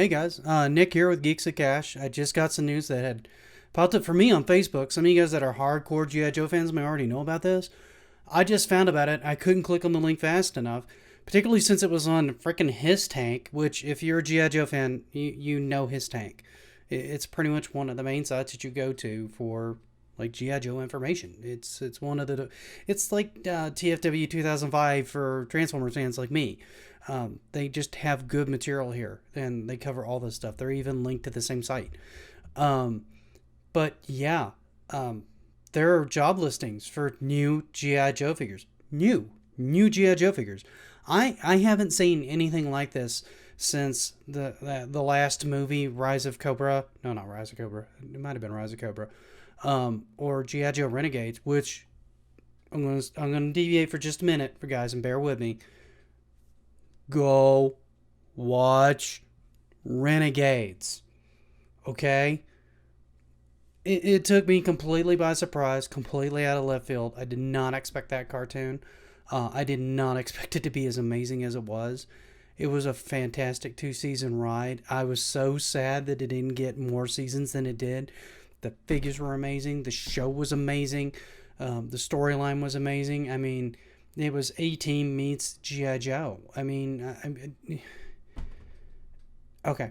Hey guys, Nick here with Geeks of Cash. I just got some news that had popped up for me on Facebook. Some of you guys that are hardcore G.I. Joe fans may already know about this. I just found about it. I couldn't click on the link fast enough, particularly since it was on freaking Hisstank, which, if you're a G.I. Joe fan, you know Hisstank. It's pretty much one of the main sites that you go to for like GI Joe information. It's one of the it's like TFW 2005 for Transformers fans like me. They just have good material here, and they cover all this stuff. They're even linked to the same site. Um, but yeah, there are job listings for new GI Joe figures. New GI Joe figures. I haven't seen anything like this since the last movie, Rise of Cobra. No, not Rise of Cobra. It might have been Rise of Cobra, or GI Joe Renegades. Which I'm gonna deviate for just a minute, for guys, and bear with me. Go watch Renegades. Okay? It took me completely by surprise, completely out of left field. I did not expect that cartoon. I did not expect it to be as amazing as it was. It was a fantastic 2-season ride. I was so sad that it didn't get more seasons than it did. The figures were amazing. The show was amazing. The storyline was amazing. I mean, it was A-Team meets G.I. Joe. I mean, okay.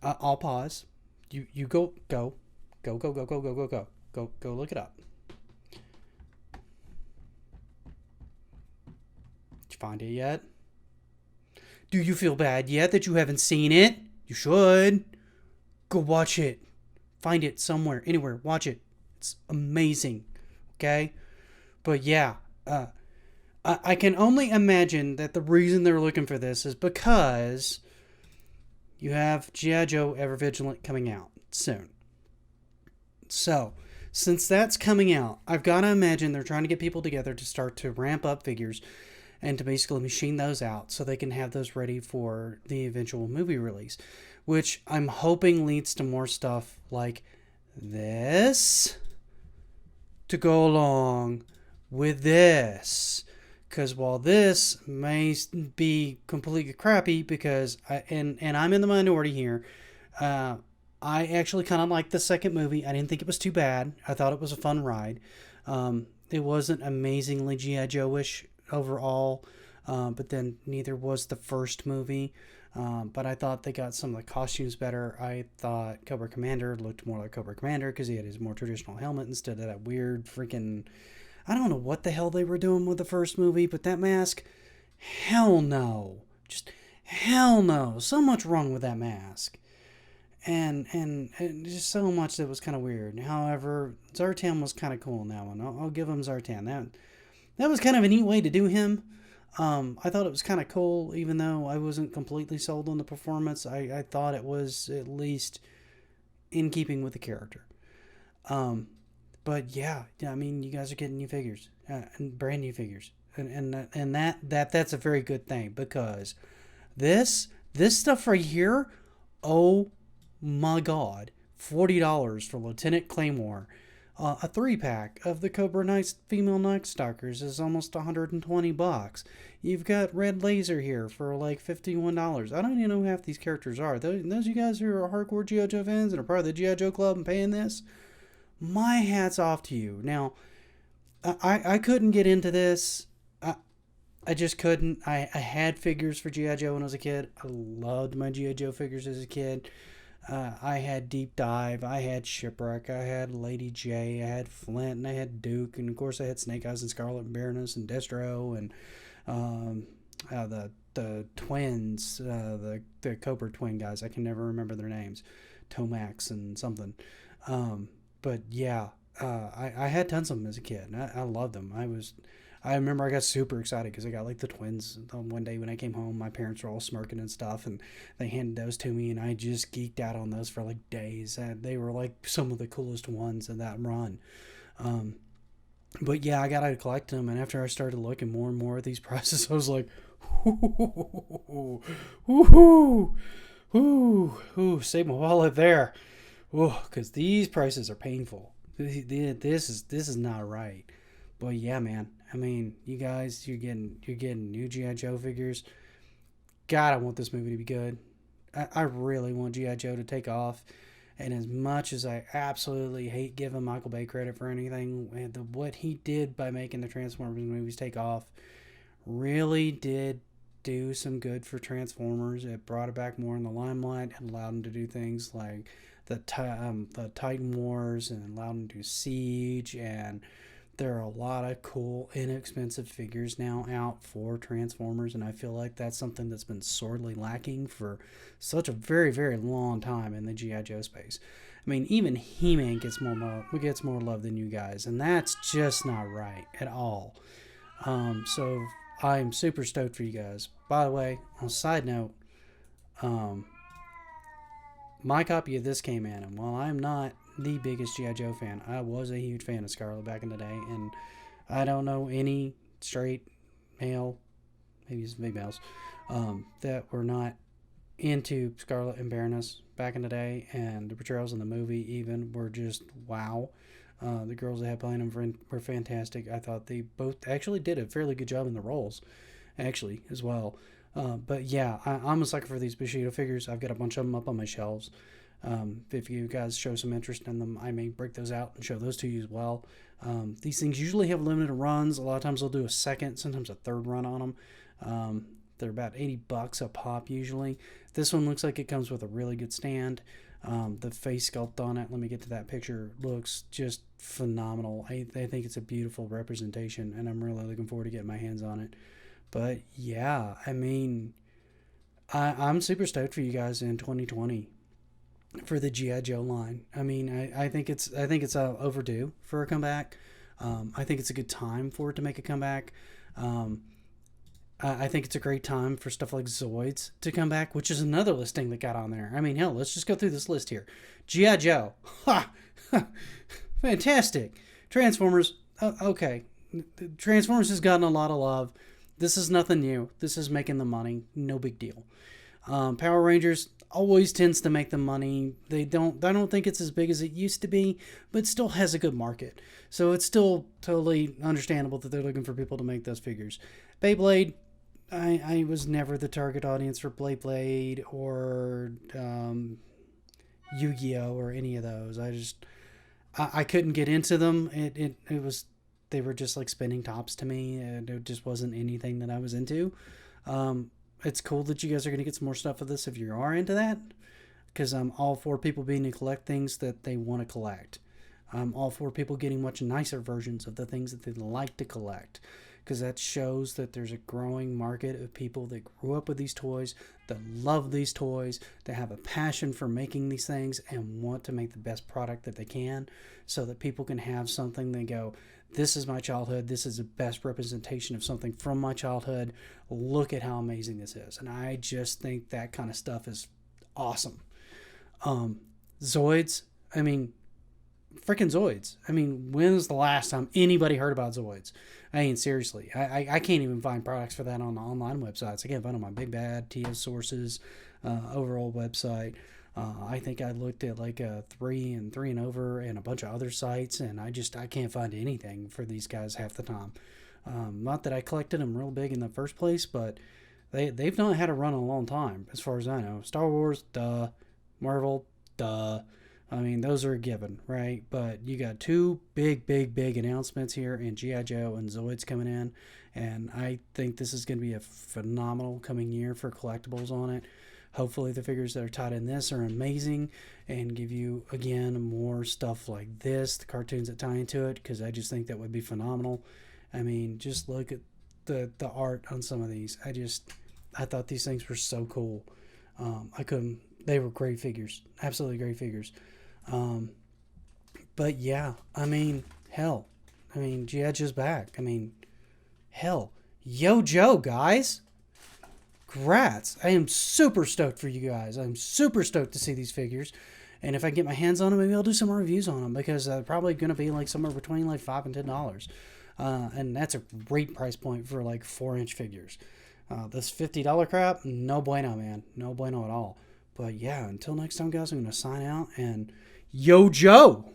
I'll pause. You go look it up. Did you find it yet? Do you feel bad yet that you haven't seen it? You should. Go watch it. Find it somewhere, anywhere. Watch it. It's amazing. Okay? But yeah, I can only imagine that the reason they're looking for this is because you have G.I. Joe Ever Vigilant coming out soon. So, since that's coming out, I've got to imagine they're trying to get people together to start to ramp up figures and to basically machine those out so they can have those ready for the eventual movie release, which I'm hoping leads to more stuff like this to go along with this. Because while this may be completely crappy, because and I'm in the minority here, I actually kind of liked the second movie. I didn't think it was too bad. I thought it was a fun ride. It wasn't amazingly G.I. Joe-ish overall, but then neither was the first movie. But I thought they got some of the costumes better. I thought Cobra Commander looked more like Cobra Commander because he had his more traditional helmet instead of that weird freaking... I don't know what the hell they were doing with the first movie, but that mask, hell no. Just hell no. So much wrong with that mask. And just so much that was kind of weird. However, Zartan was kind of cool in that one. I'll give him Zartan. That was kind of a neat way to do him. I thought it was kind of cool, even though I wasn't completely sold on the performance. I thought it was at least in keeping with the character. But yeah, I mean, you guys are getting new figures, and brand new figures, and that's a very good thing, because this stuff right here, oh my God, $40 for Lieutenant Claymore. A 3-pack of the Cobra Knights female Night Stalkers is almost $120. You've got Red Laser here for like $51. I don't even know who half these characters are. Those you guys who are hardcore G.I. Joe fans and are part of the G.I. Joe Club and paying this, my hat's off to you. Now, I couldn't get into this. I just couldn't. I had figures for G.I. Joe when I was a kid. I loved my G.I. Joe figures as a kid. I had Deep Dive, I had Shipwreck, I had Lady J, I had Flint, and I had Duke, and of course I had Snake Eyes and Scarlet and Baroness and Destro, and the twins, the Cobra twin guys. I can never remember their names, Tomax and something. But yeah, I had tons of them as a kid, and I loved them. I remember I got super excited because I got like the twins one day when I came home. My parents were all smirking and stuff, and they handed those to me, and I just geeked out on those for like days. They were like some of the coolest ones in that run. But yeah, I got to collect them, and after I started looking more and more at these prices, I was like, ooh, ooh, ooh, ooh, save my wallet there. Because these prices are painful. This is not right. But yeah, man. I mean, you guys, you're getting new G.I. Joe figures. God, I want this movie to be good. I really want G.I. Joe to take off. And as much as I absolutely hate giving Michael Bay credit for anything, what he did by making the Transformers movies take off really did do some good for Transformers. It brought it back more in the limelight and allowed them to do things like the Titan Wars, and allowed them to do Siege, and there are a lot of cool, inexpensive figures now out for Transformers, and I feel like that's something that's been sorely lacking for such a very, very long time in the G.I. Joe space. I mean, even He-Man gets more love than you guys, and that's just not right at all. So I'm super stoked for you guys. By the way, on a side note, um, my copy of this came in, and while I'm not the biggest G.I. Joe fan, I was a huge fan of Scarlet back in the day, and I don't know any straight male, maybe some females, that were not into Scarlet and Baroness back in the day, and the portrayals in the movie even were just wow. The girls that had playing them were fantastic. I thought they both actually did a fairly good job in the roles, actually, as well. But yeah, I'm a sucker for these Bushido figures. I've got a bunch of them up on my shelves. If you guys show some interest in them, I may break those out and show those to you as well. These things usually have limited runs. A lot of times they'll do a second, sometimes a third run on them. They're about $80 a pop usually. This one looks like it comes with a really good stand. The face sculpt on it, let me get to that picture, looks just phenomenal. I think it's a beautiful representation, and I'm really looking forward to getting my hands on it. But yeah, I mean, I'm super stoked for you guys in 2020 for the GI Joe line. I mean, I think it's overdue for a comeback. I think it's a good time for it to make a comeback. I think it's a great time for stuff like Zoids to come back, which is another listing that got on there. I mean, hell, let's just go through this list here. G.I. Joe. Ha! Fantastic. Transformers. Okay. Transformers has gotten a lot of love. This is nothing new. This is making the money. No big deal. Power Rangers always tends to make the money. I don't think it's as big as it used to be, but still has a good market. So it's still totally understandable that they're looking for people to make those figures. Beyblade, I was never the target audience for Blade or Yu-Gi-Oh or any of those. I couldn't get into them. They were just like spinning tops to me, and it just wasn't anything that I was into. It's cool that you guys are going to get some more stuff of this if you are into that, because I'm all for people being to collect things that they want to collect. I'm all for people getting much nicer versions of the things that they like to collect, because that shows that there's a growing market of people that grew up with these toys, that love these toys, that have a passion for making these things and want to make the best product that they can, so that people can have something they go, this is my childhood, this is the best representation of something from my childhood, look at how amazing this is. And I just think that kind of stuff is awesome. Zoids, I mean, freaking Zoids. I mean, when's the last time anybody heard about Zoids? I mean, seriously, I can't even find products for that on the online websites. I can't find on my Big Bad, TS Sources, overall website. I think I looked at like a 3 and over and a bunch of other sites, and I can't find anything for these guys half the time. Not that I collected them real big in the first place, but they've not had a run in a long time, as far as I know. Star Wars, duh. Marvel, duh. I mean, those are a given, right? But you got two big announcements here in G.I. Joe and Zoids coming in, and I think this is going to be a phenomenal coming year for collectibles on it. Hopefully the figures that are tied in this are amazing and give you, again, more stuff like this, the cartoons that tie into it, because I just think that would be phenomenal. I mean, just look at the art on some of these. I thought these things were so cool. They were great figures, absolutely great figures. But yeah, I mean, hell, G.I. Joe's back. I mean, hell, Yo Joe, guys. Congrats. I am super stoked for you guys. I'm super stoked to see these figures. And if I get my hands on them, maybe I'll do some more reviews on them, because they're probably going to be like somewhere between like $5 and $10. And that's a great price point for like 4-inch figures. This $50 crap, no bueno, man. No bueno at all. But yeah, until next time, guys, I'm going to sign out, and Yo Joe!